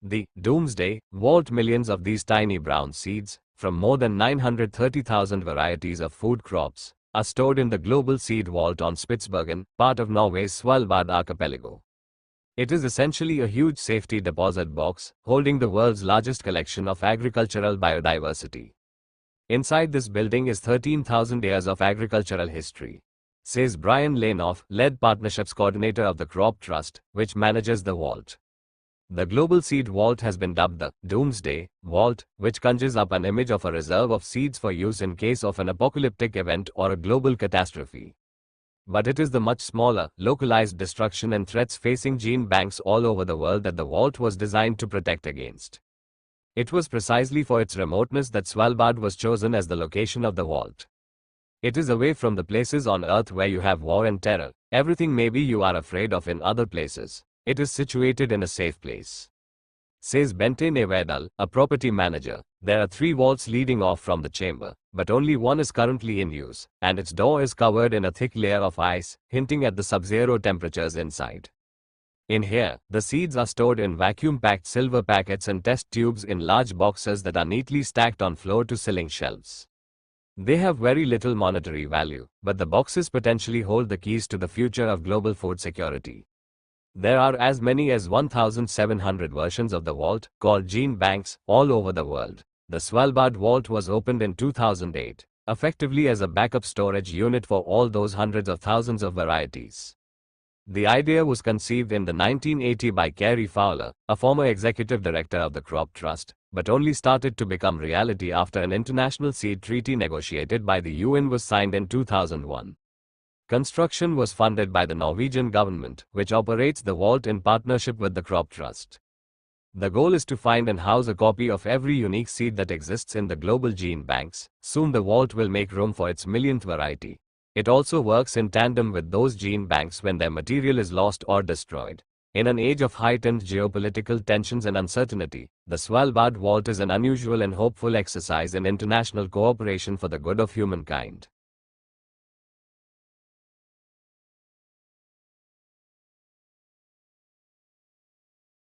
The Doomsday Vault. Millions of these tiny brown seeds, from more than 930,000 varieties of food crops, are stored in the Global Seed Vault on Spitsbergen, part of Norway's Svalbard archipelago. It is essentially a huge safety deposit box, holding the world's largest collection of agricultural biodiversity. Inside this building is 13,000 years of agricultural history, says Brian Lainoff, lead partnerships coordinator of the Crop Trust, which manages the vault. The Global Seed Vault has been dubbed the Doomsday Vault, which conjures up an image of a reserve of seeds for use in case of an apocalyptic event or a global catastrophe. But it is the much smaller, localized destruction and threats facing gene banks all over the world that the vault was designed to protect against. It was precisely for its remoteness that Svalbard was chosen as the location of the vault. It is away from the places on Earth where you have war and terror, everything maybe you are afraid of in other places. It is situated in a safe place, says Bente Nevedal, a property manager. There are 3 vaults leading off from the chamber, but only one is currently in use, and its door is covered in a thick layer of ice, hinting at the sub-zero temperatures inside. In here, the seeds are stored in vacuum-packed silver packets and test tubes in large boxes that are neatly stacked on floor-to-ceiling shelves. They have very little monetary value, but the boxes potentially hold the keys to the future of global food security. There are as many as 1,700 versions of the vault, called gene banks, all over the world. The Svalbard Vault was opened in 2008, effectively as a backup storage unit for all those hundreds of thousands of varieties. The idea was conceived in the 1980 by Kerry Fowler, a former executive director of the Crop Trust, but only started to become reality after an international seed treaty negotiated by the UN was signed in 2001. Construction was funded by the Norwegian government, which operates the vault in partnership with the Crop Trust. The goal is to find and house a copy of every unique seed that exists in the global gene banks. Soon the vault will make room for its millionth variety. It also works in tandem with those gene banks when their material is lost or destroyed. In an age of heightened geopolitical tensions and uncertainty, the Svalbard Vault is an unusual and hopeful exercise in international cooperation for the good of humankind.